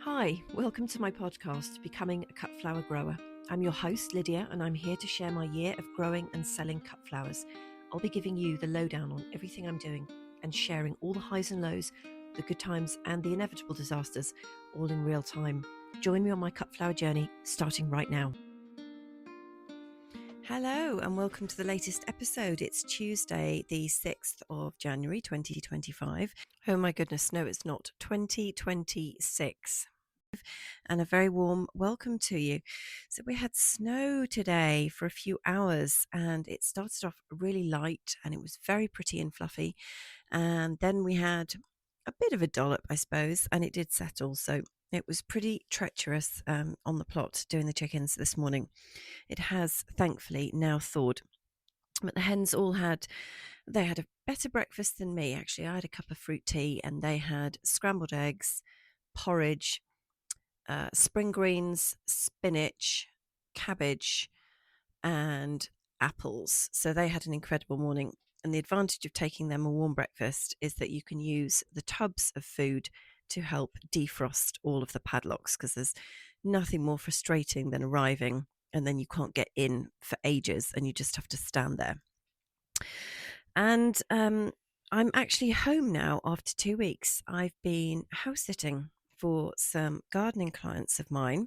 Hi, welcome to my podcast, Becoming a Cut Flower Grower. I'm your host, Lydia, and I'm here to share my year of growing and selling cut flowers. I'll be giving you the lowdown on everything I'm doing and sharing all the highs and lows, the good times and the inevitable disasters, all in real time. Join me on my cut flower journey, starting right now. Hello and welcome to the latest episode. It's Tuesday, the 6th of January, 2025. Oh my goodness, no, it's not. 2026. And a very warm welcome to you. So we had snow today for a few hours and it started off really light and it was very pretty and fluffy. And then we had a bit of a dollop, I suppose, and it did settle. So it was pretty treacherous on the plot doing the chickens this morning. It has thankfully now thawed. But the hens all had a better breakfast than me, actually. I had a cup of fruit tea and they had scrambled eggs, porridge, spring greens, spinach, cabbage, and apples. So they had an incredible morning. And the advantage of taking them a warm breakfast is that you can use the tubs of food to help defrost all of the padlocks, because there's nothing more frustrating than arriving and then you can't get in for ages and you just have to stand there. And I'm actually home now after 2 weeks. I've been house sitting for some gardening clients of mine,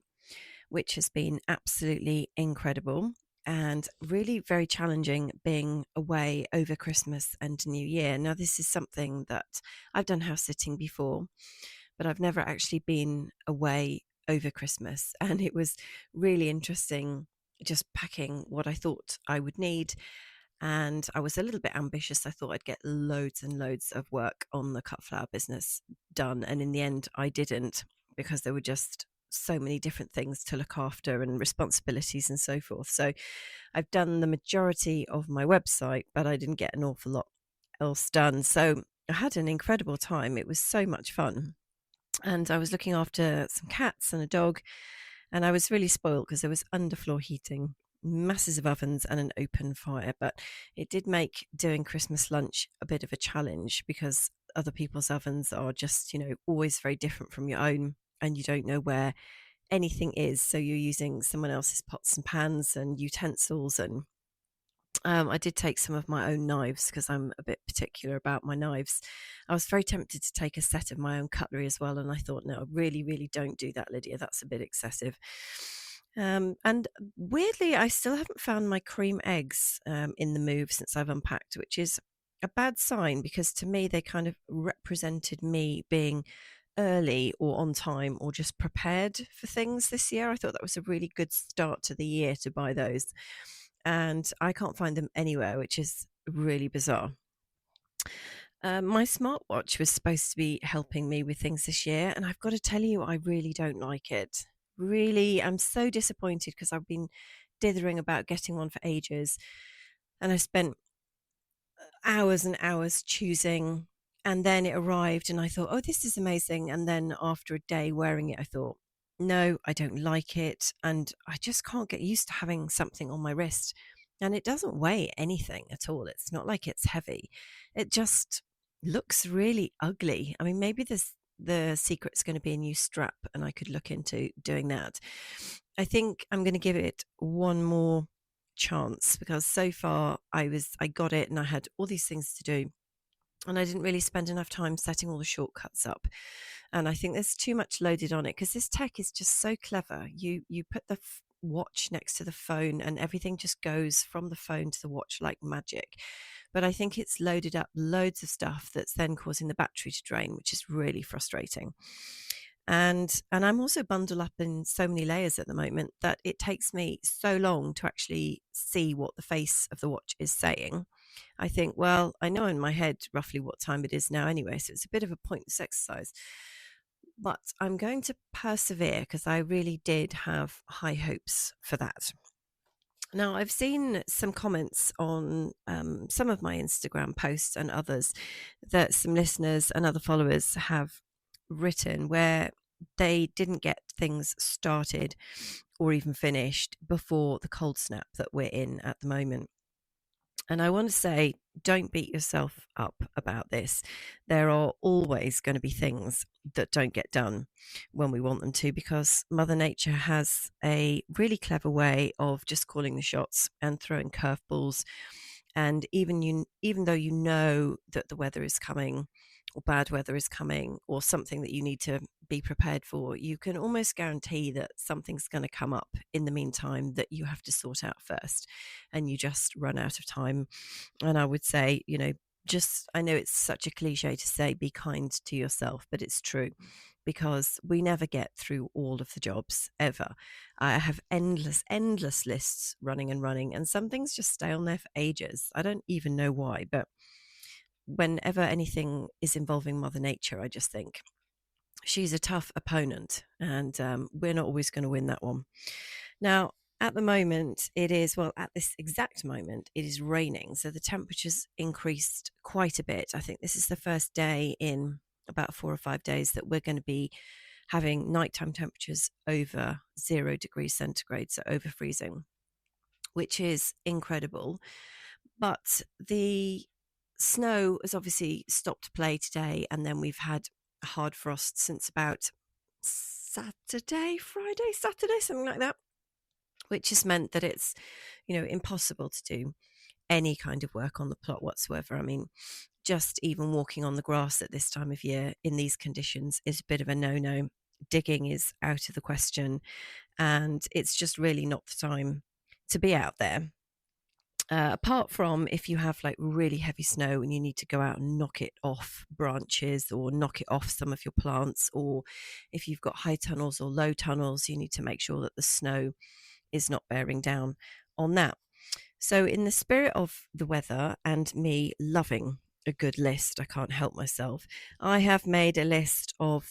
which has been absolutely incredible and really very challenging being away over Christmas and New Year. Now, this is something that I've done house sitting before, but I've never actually been away over Christmas. And it was really interesting just packing what I thought I would need. And I was a little bit ambitious. I thought I'd get loads and loads of work on the cut flower business done. And in the end, I didn't, because there were just so many different things to look after and responsibilities and so forth. So I've done the majority of my website, but I didn't get an awful lot else done. So I had an incredible time. It was so much fun. And I was looking after some cats and a dog. And I was really spoiled because there was underfloor heating, masses of ovens and an open fire. But it did make doing Christmas lunch a bit of a challenge, because other people's ovens are just, always very different from your own, and you don't know where anything is. So you're using someone else's pots and pans and utensils. And I did take some of my own knives because I'm a bit particular about my knives. I was very tempted to take a set of my own cutlery as well. And I thought, no, really, really don't do that, Lydia. That's a bit excessive. And weirdly, I still haven't found my cream eggs in the move since I've unpacked, which is a bad sign, because to me, they kind of represented me being early or on time or just prepared for things this year. I thought that was a really good start to the year to buy those. And I can't find them anywhere, which is really bizarre. My smartwatch was supposed to be helping me with things this year, and I've got to tell you, I really don't like it. Really, I'm so disappointed, because I've been dithering about getting one for ages, and I spent hours and hours choosing, and then it arrived and I thought, oh, this is amazing. And then after a day wearing it, I thought, no, I don't like it. And I just can't get used to having something on my wrist. And it doesn't weigh anything at all. It's not like it's heavy. It just looks really ugly. I mean, maybe the secret's going to be a new strap, and I could look into doing that. I think I'm going to give it one more chance, because so far I got it and I had all these things to do, and I didn't really spend enough time setting all the shortcuts up. And I think there's too much loaded on it, because this tech is just so clever. You put the watch next to the phone and everything just goes from the phone to the watch like magic. But I think it's loaded up loads of stuff that's then causing the battery to drain, which is really frustrating. And I'm also bundled up in so many layers at the moment that it takes me so long to actually see what the face of the watch is saying. I think, well, I know in my head roughly what time it is now anyway, so it's a bit of a pointless exercise. But I'm going to persevere, because I really did have high hopes for that. Now, I've seen some comments on some of my Instagram posts and others that some listeners and other followers have written, where they didn't get things started or even finished before the cold snap that we're in at the moment. And I want to say, don't beat yourself up about this. There are always going to be things that don't get done when we want them to, because Mother Nature has a really clever way of just calling the shots and throwing curveballs. And even though you know that the weather is coming, or bad weather is coming, or something that you need to be prepared for, you can almost guarantee that something's going to come up in the meantime that you have to sort out first, and you just run out of time. And I would say, just, I know it's such a cliche to say, be kind to yourself, but it's true, because we never get through all of the jobs ever. I have endless lists running and running, and some things just stay on there for ages. I don't even know why, but whenever anything is involving Mother Nature, I just think she's a tough opponent, and we're not always going to win that one. Now, at the moment, at this exact moment, it is raining. So the temperature's increased quite a bit. I think this is the first day in about 4 or 5 days that we're going to be having nighttime temperatures over 0 degrees centigrade, so over freezing, which is incredible. But the snow has obviously stopped play today, and then we've had hard frost since about Saturday, something like that, which has meant that it's, impossible to do any kind of work on the plot whatsoever. I mean, just even walking on the grass at this time of year in these conditions is a bit of a no-no. Digging is out of the question, and it's just really not the time to be out there. Apart from if you have like really heavy snow and you need to go out and knock it off branches or knock it off some of your plants, or if you've got high tunnels or low tunnels, you need to make sure that the snow is not bearing down on that. So in the spirit of the weather and me loving a good list, I can't help myself, I have made a list of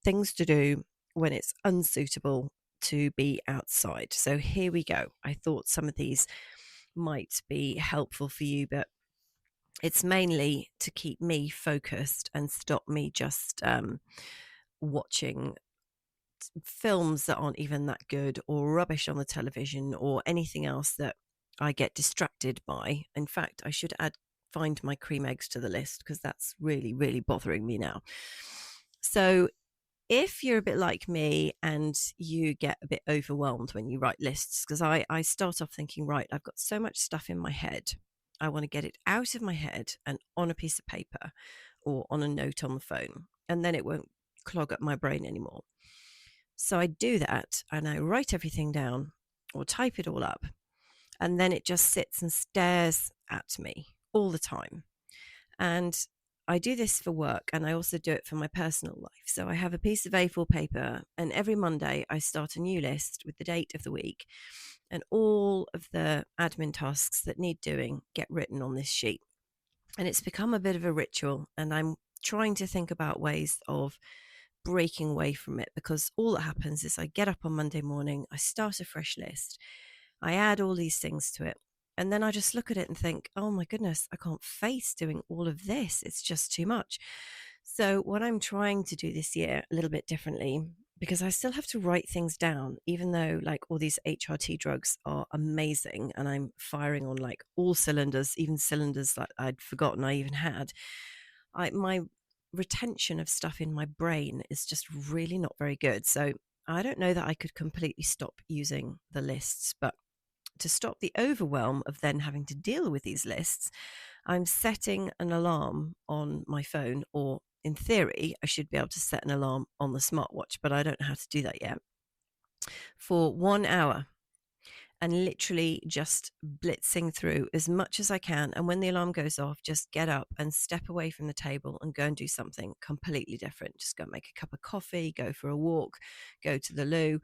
things to do when it's unsuitable to be outside. So here we go. I thought some of these might be helpful for you, but it's mainly to keep me focused and stop me just watching films that aren't even that good, or rubbish on the television, or anything else that I get distracted by. In fact, I should find my cream eggs to the list, because that's really bothering me now. So if you're a bit like me and you get a bit overwhelmed when you write lists, because I start off thinking, right, I've got so much stuff in my head, I want to get it out of my head and on a piece of paper or on a note on the phone, and then it won't clog up my brain anymore. So I do that and I write everything down or type it all up, and then it just sits and stares at me all the time. And I do this for work, and I also do it for my personal life. So I have a piece of A4 paper, and every Monday I start a new list with the date of the week, and all of the admin tasks that need doing get written on this sheet. And it's become a bit of a ritual, and I'm trying to think about ways of breaking away from it, because all that happens is I get up on Monday morning, I start a fresh list, I add all these things to it, and then I just look at it and think, oh my goodness, I can't face doing all of this. It's just too much. So what I'm trying to do this year a little bit differently, because I still have to write things down, even though like all these HRT drugs are amazing and I'm firing on like all cylinders, even cylinders that I'd forgotten I even had. My retention of stuff in my brain is just really not very good. So I don't know that I could completely stop using the lists, but to stop the overwhelm of then having to deal with these lists, I'm setting an alarm on my phone, or in theory, I should be able to set an alarm on the smartwatch, but I don't know how to do that yet, for 1 hour, and literally just blitzing through as much as I can. And when the alarm goes off, just get up and step away from the table and go and do something completely different. Just go make a cup of coffee, go for a walk, go to the loo,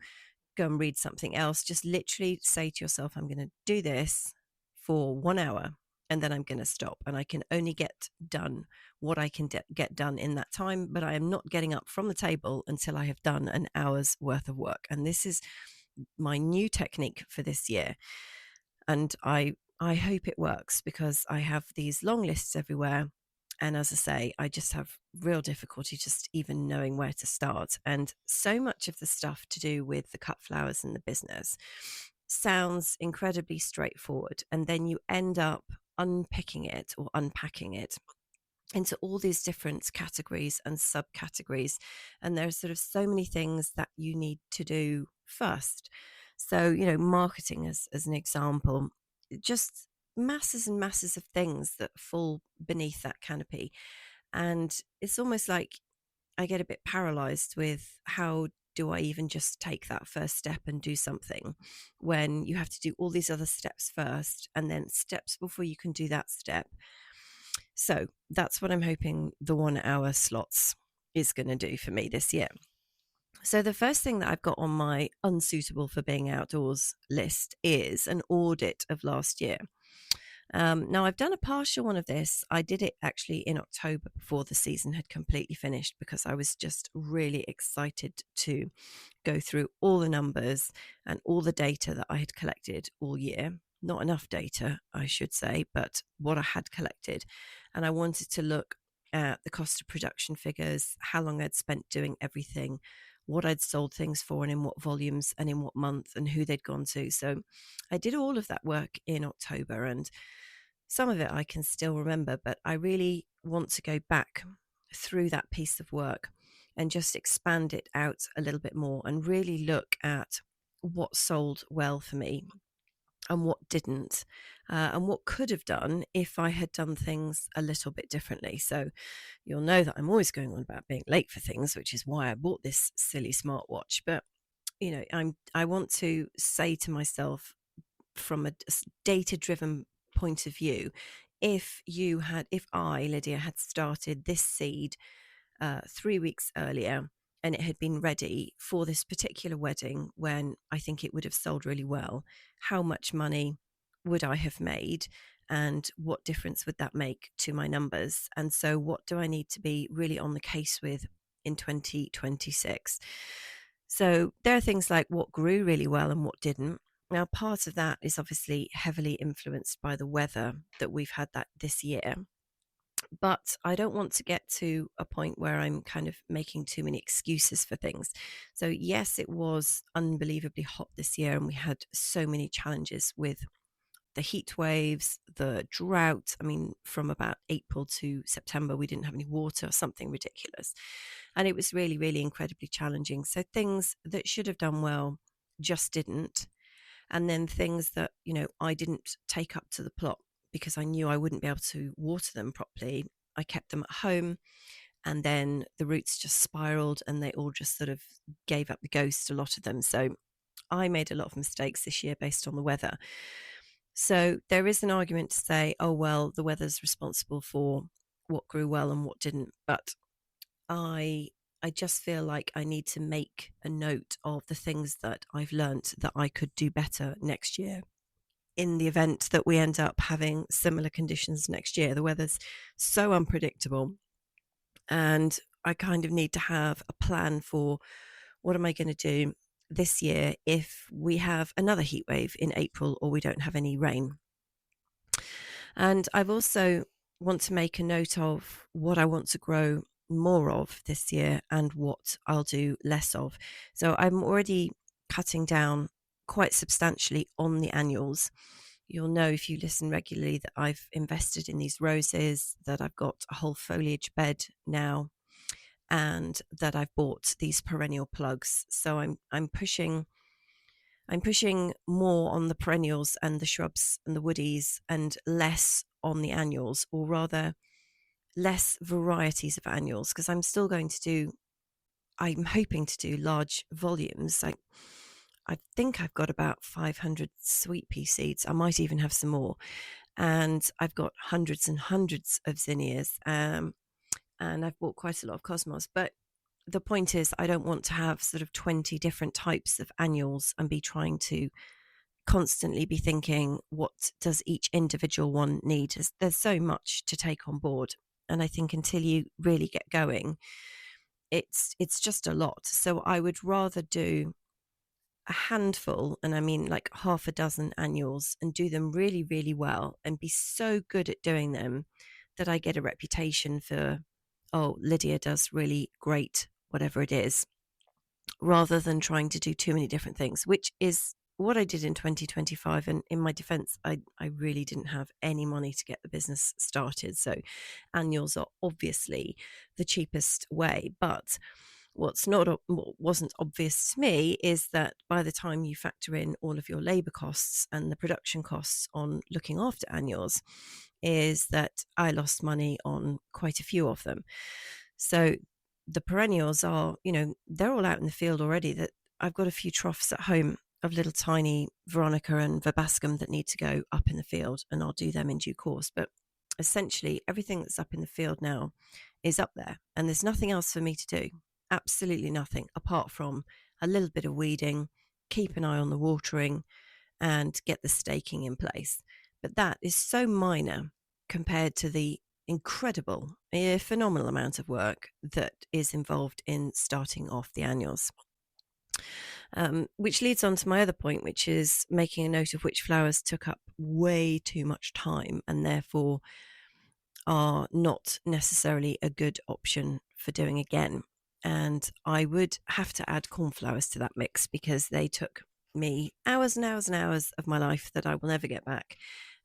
go and read something else. Just literally say to yourself, I'm going to do this for 1 hour, and then I'm going to stop. And I can only get done what I can get done in that time, but I am not getting up from the table until I have done an hour's worth of work. And this is my new technique for this year. And I hope it works, because I have these long lists everywhere. And as I say, I just have real difficulty just even knowing where to start. And so much of the stuff to do with the cut flowers in the business sounds incredibly straightforward. And then you end up unpicking it or unpacking it into all these different categories and subcategories. And there's sort of so many things that you need to do first. So, marketing as an example, just masses and masses of things that fall beneath that canopy. And it's almost like I get a bit paralyzed with how do I even just take that first step and do something when you have to do all these other steps first and then steps before you can do that step. So that's what I'm hoping the 1 hour slots is going to do for me this year. So the first thing that I've got on my unsuitable for being outdoors list is an audit of last year. Now, I've done a partial one of this. I did it actually in October before the season had completely finished because I was just really excited to go through all the numbers and all the data that I had collected all year. Not enough data, I should say, but what I had collected. And I wanted to look at the cost of production figures, how long I'd spent doing everything, what I'd sold things for and in what volumes and in what month and who they'd gone to. So I did all of that work in October, and some of it I can still remember, but I really want to go back through that piece of work and just expand it out a little bit more and really look at what sold well for me and what didn't, and what could have done if I had done things a little bit differently. So you'll know that I'm always going on about being late for things, which is why I bought this silly smartwatch. But I want to say to myself, from a data-driven point of view, if I, Lydia, had started this seed 3 weeks earlier and it had been ready for this particular wedding when I think it would have sold really well, how much money would I have made and what difference would that make to my numbers? And so what do I need to be really on the case with in 2026? So there are things like what grew really well and what didn't. Now, part of that is obviously heavily influenced by the weather that we've had that this year. But I don't want to get to a point where I'm kind of making too many excuses for things. So yes, it was unbelievably hot this year, and we had so many challenges with the heat waves, the drought. I mean, from about April to September, we didn't have any water or something ridiculous. And it was really, really incredibly challenging. So things that should have done well just didn't. And then things that, I didn't take up to the plot because I knew I wouldn't be able to water them properly. I kept them at home, and then the roots just spiraled and they all just sort of gave up the ghost, a lot of them. So I made a lot of mistakes this year based on the weather. So there is an argument to say, oh, well, the weather's responsible for what grew well and what didn't. But I just feel like I need to make a note of the things that I've learnt that I could do better next year in the event that we end up having similar conditions next year. The weather's so unpredictable, and I kind of need to have a plan for what am I going to do this year if we have another heat wave in April or we don't have any rain. And I've also want to make a note of what I want to grow more of this year and what I'll do less of. So I'm already cutting down quite substantially on the annuals. You'll know if you listen regularly that I've invested in these roses, that I've got a whole foliage bed now, and that I've bought these perennial plugs. So I'm pushing more on the perennials and the shrubs and the woodies and less on the annuals, or rather less varieties of annuals, because I'm hoping to do large volumes. Like, I think I've got about 500 sweet pea seeds. I might even have some more. And I've got hundreds and hundreds of zinnias. And I've bought quite a lot of cosmos. But the point is, I don't want to have sort of 20 different types of annuals and be trying to constantly be thinking, what does each individual one need? There's so much to take on board. And I think until you really get going, it's just a lot. So I would rather do a handful, and I mean like half a dozen annuals, and do them really, really well and be so good at doing them that I get a reputation for, oh, Lydia does really great, whatever it is, rather than trying to do too many different things, which is what I did in 2025, and in my defense, I really didn't have any money to get the business started. So annuals are obviously the cheapest way. But what wasn't obvious to me is that by the time you factor in all of your labor costs and the production costs on looking after annuals, is that I lost money on quite a few of them. So the perennials are, they're all out in the field already. That I've got a few troughs at home of little tiny Veronica and Verbascum that need to go up in the field, and I'll do them in due course. But essentially everything that's up in the field now is up there, and there's nothing else for me to do. Absolutely nothing apart from a little bit of weeding, keep an eye on the watering, and get the staking in place. But that is so minor compared to the incredible, phenomenal amount of work that is involved in starting off the annuals. Which leads on to my other point, which is making a note of which flowers took up way too much time and therefore are not necessarily a good option for doing again. And I would have to add cornflowers to that mix because they took me hours and hours and hours of my life that I will never get back.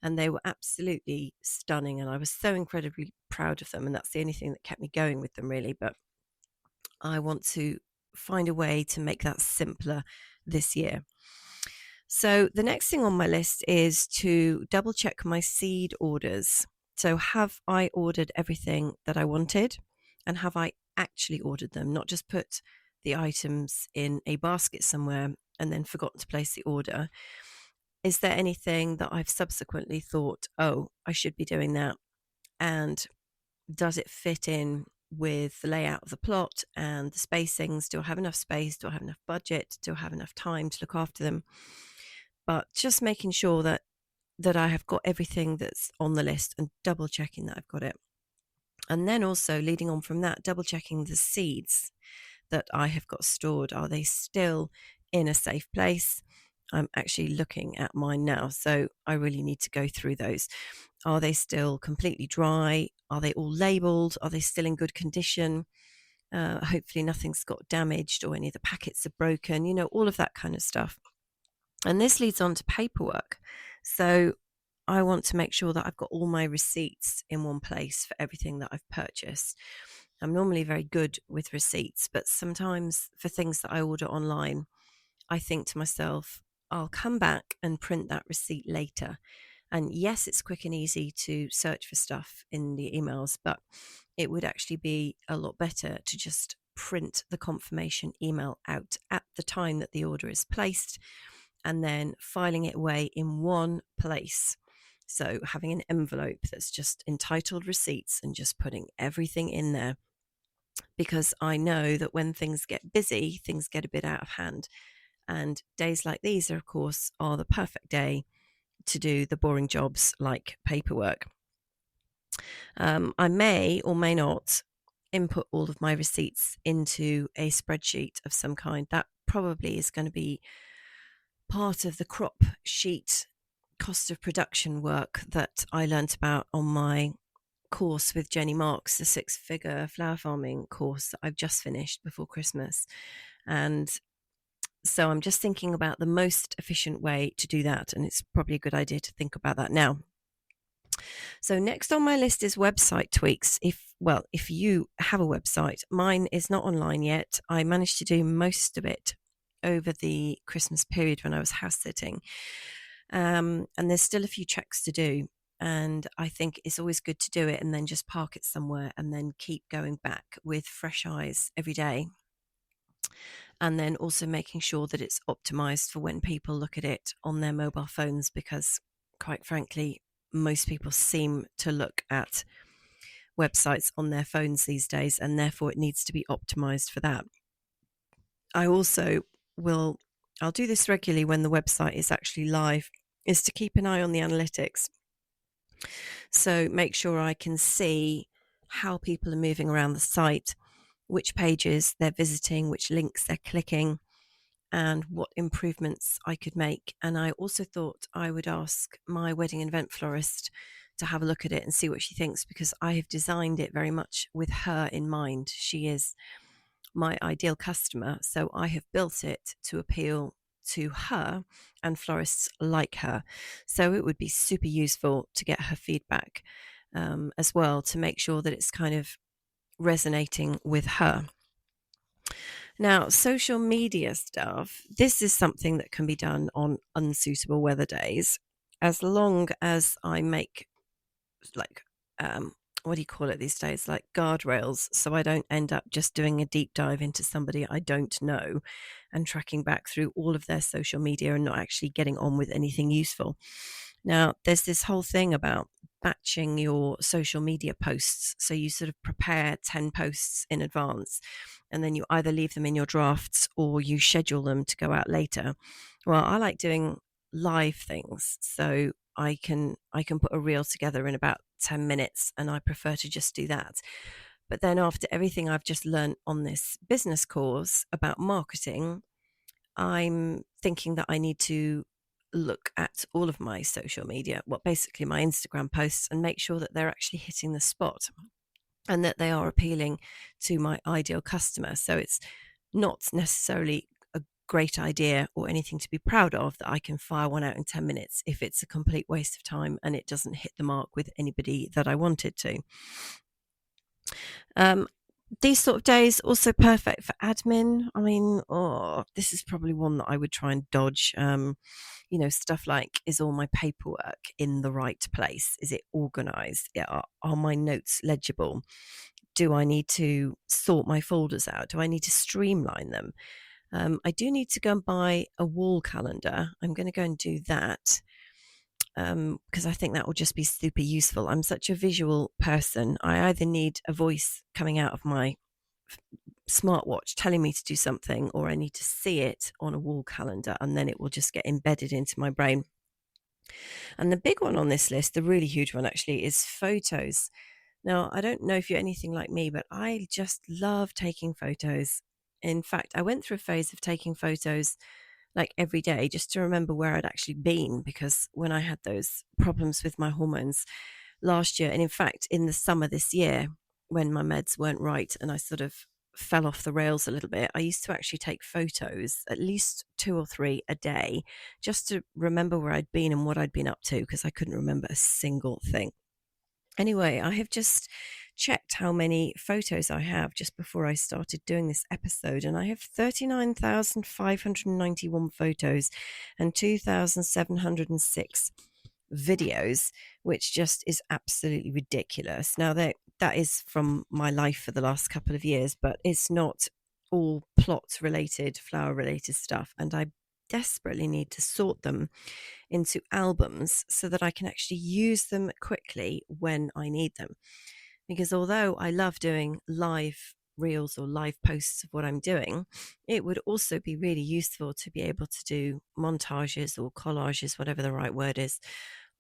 And they were absolutely stunning. And I was so incredibly proud of them. And that's the only thing that kept me going with them, really. But I want to find a way to make that simpler this year. So the next thing on my list is to double check my seed orders. So have I ordered everything that I wanted, and have I actually ordered them, not just put the items in a basket somewhere and then forgotten to place the order? Is there anything that I've subsequently thought, oh, I should be doing that? And does it fit in with the layout of the plot and the spacings? Do I have enough space? Do I have enough budget? Do I have enough time to look after them? But just making sure that I have got everything that's on the list and double checking that I've got it. And then also leading on from that, double checking the seeds that I have got stored. Are they still in a safe place? I'm actually looking at mine now, so I really need to go through those. Are they still completely dry? Are they all labeled? Are they still in good condition? Hopefully nothing's got damaged or any of the packets are broken, all of that kind of stuff. And this leads on to paperwork. So I want to make sure that I've got all my receipts in one place for everything that I've purchased. I'm normally very good with receipts, but sometimes for things that I order online, I think to myself, I'll come back and print that receipt later. And yes, it's quick and easy to search for stuff in the emails, but it would actually be a lot better to just print the confirmation email out at the time that the order is placed and then filing it away in one place. So having an envelope that's just entitled receipts and just putting everything in there, because I know that when things get busy, things get a bit out of hand. And days like these are, of course, are the perfect day to do the boring jobs like paperwork. I may or may not input all of my receipts into a spreadsheet of some kind. That probably is going to be part of the crop sheet cost of production work that I learnt about on my course with Jenny Marks, the 6-figure flower farming course that I've just finished before Christmas. And so I'm just thinking about the most efficient way to do that. And it's probably a good idea to think about that now. So next on my list is website tweaks. If you have a website, mine is not online yet. I managed to do most of it over the Christmas period when I was house sitting. And there's still a few checks to do. And I think it's always good to do it and then just park it somewhere and then keep going back with fresh eyes every day. And then also making sure that it's optimized for when people look at it on their mobile phones, because quite frankly, most people seem to look at websites on their phones these days, and therefore it needs to be optimized for that. I also I'll do this regularly when the website is actually live, is to keep an eye on the analytics. So make sure I can see how people are moving around the site, which pages they're visiting, which links they're clicking, and what improvements I could make. And I also thought I would ask my wedding and event florist to have a look at it and see what she thinks, because I have designed it very much with her in mind. She is my ideal customer, so I have built it to appeal to her and florists like her. So it would be super useful to get her feedback as well, to make sure that it's kind of resonating with her. Now, social media stuff, this is something that can be done on unsuitable weather days, as long as I make like what do you call it these days, like guardrails, so I don't end up just doing a deep dive into somebody I don't know and tracking back through all of their social media and not actually getting on with anything useful. Now, there's this whole thing about batching your social media posts, so you sort of prepare 10 posts in advance and then you either leave them in your drafts or you schedule them to go out later. Well, I like doing live things, so I can put a reel together in about 10 minutes, and I prefer to just do that. But then after everything I've just learned on this business course about marketing, I'm thinking that I need to look at all of my social media, well, basically my Instagram posts, and make sure that they're actually hitting the spot and that they are appealing to my ideal customer. So it's not necessarily a great idea or anything to be proud of that I can fire one out in 10 minutes if it's a complete waste of time and it doesn't hit the mark with anybody that I want it to. These sort of days also perfect for admin. I mean, this is probably one that I would try and dodge. Stuff like, is all my paperwork in the right place? Is it organized? Are my notes legible? Do I need to sort my folders out? Do I need to streamline them? I do need to go and buy a wall calendar. I'm going to go and do that because I think that will just be super useful. I'm such a visual person. I either need a voice coming out of my smartwatch telling me to do something, or I need to see it on a wall calendar, and then it will just get embedded into my brain. And the big one on this list, the really huge one actually, is photos. Now, I don't know if you're anything like me, but I just love taking photos. In fact, I went through a phase of taking photos like every day just to remember where I'd actually been, because when I had those problems with my hormones last year, and in fact in the summer this year when my meds weren't right and I sort of fell off the rails a little bit, I used to actually take photos, at least 2 or 3 a day, just to remember where I'd been and what I'd been up to, because I couldn't remember a single thing. Anyway, I have just checked how many photos I have just before I started doing this episode, and I have 39,591 photos and 2,706 videos, which just is absolutely ridiculous. Now, that is from my life for the last couple of years, but it's not all plot related, flower related stuff, and I desperately need to sort them into albums so that I can actually use them quickly when I need them. Because although I love doing live reels or live posts of what I'm doing, it would also be really useful to be able to do montages or collages, whatever the right word is,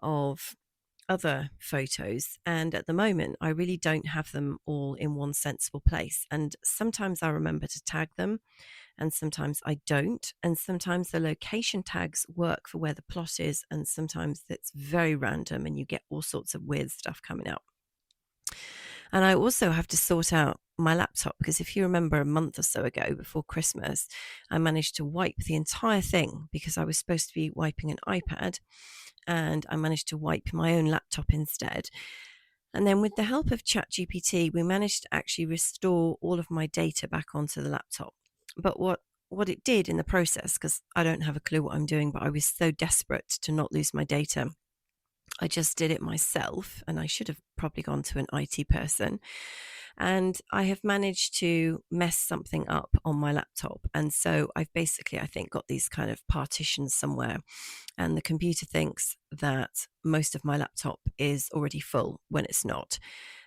of other photos. And at the moment, I really don't have them all in one sensible place. And sometimes I remember to tag them, and sometimes I don't. And sometimes the location tags work for where the plot is, and sometimes it's very random and you get all sorts of weird stuff coming up. And I also have to sort out my laptop, because if you remember a month or so ago before Christmas, I managed to wipe the entire thing because I was supposed to be wiping an iPad, and I managed to wipe my own laptop instead. And then with the help of ChatGPT, we managed to actually restore all of my data back onto the laptop. But what it did in the process, because I don't have a clue what I'm doing, but I was so desperate to not lose my data, I just did it myself, and I should have probably gone to an IT person. And I have managed to mess something up on my laptop. And so I've basically, I think, got these kind of partitions somewhere. And the computer thinks that most of my laptop is already full when it's not.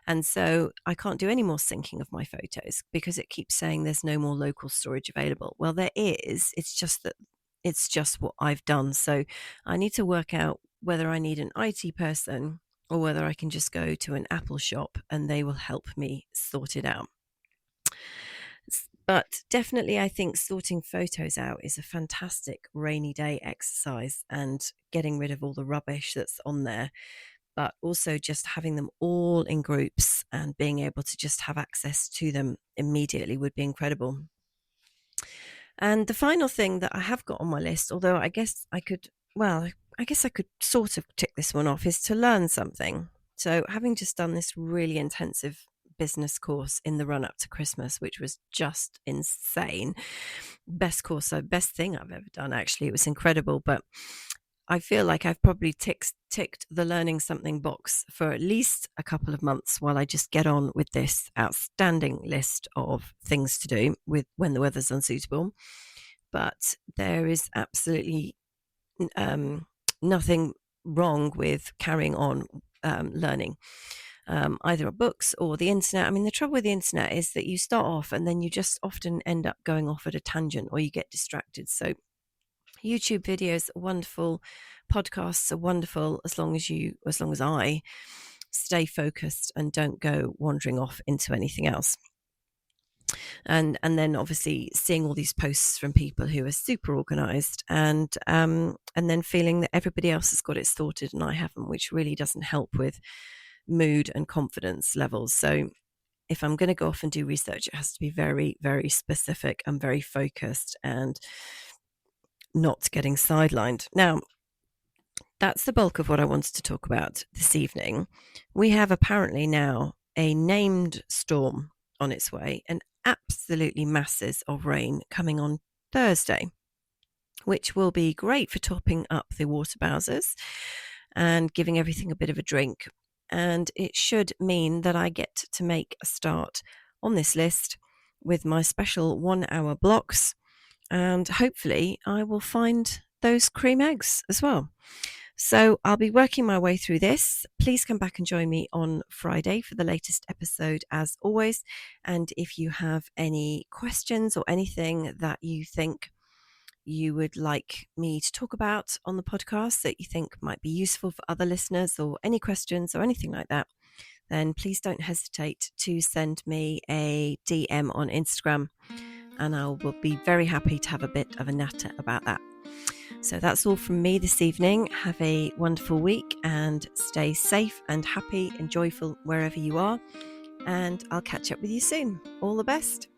And so I can't do any more syncing of my photos because it keeps saying there's no more local storage available. Well, there is. It's just that it's just what I've done. So I need to work out whether I need an IT person or whether I can just go to an Apple shop and they will help me sort it out. But definitely, I think sorting photos out is a fantastic rainy day exercise, and getting rid of all the rubbish that's on there, but also just having them all in groups and being able to just have access to them immediately would be incredible. And the final thing that I have got on my list, although I guess I could sort of tick this one off, is to learn something. So having just done this really intensive business course in the run up to Christmas, which was just insane. Best thing I've ever done, actually. It was incredible. But I feel like I've probably ticked the learning something box for at least a couple of months while I just get on with this outstanding list of things to do with when the weather's unsuitable. But there is absolutely nothing wrong with carrying on learning. Either books or the internet. I mean, the trouble with the internet is that you start off and then you just often end up going off at a tangent or you get distracted. So YouTube videos are wonderful, podcasts are wonderful, as long as I stay focused and don't go wandering off into anything else. And then obviously seeing all these posts from people who are super organized and then feeling that everybody else has got it sorted and I haven't, which really doesn't help with mood and confidence levels. So if I'm going to go off and do research, it has to be very, very specific and very focused and not getting sidelined. Now, that's the bulk of what I wanted to talk about this evening. We have apparently now a named storm on its way, and absolutely masses of rain coming on Thursday, which will be great for topping up the water bowsers and giving everything a bit of a drink. And it should mean that I get to make a start on this list with my special 1 hour blocks. And hopefully I will find those cream eggs as well. So I'll be working my way through this. Please come back and join me on Friday for the latest episode, as always. And if you have any questions or anything that you think you would like me to talk about on the podcast that you think might be useful for other listeners, or any questions or anything like that, then please don't hesitate to send me a DM on Instagram, and I will be very happy to have a bit of a natter about that. So that's all from me this evening. Have a wonderful week and stay safe and happy and joyful wherever you are. And I'll catch up with you soon. All the best.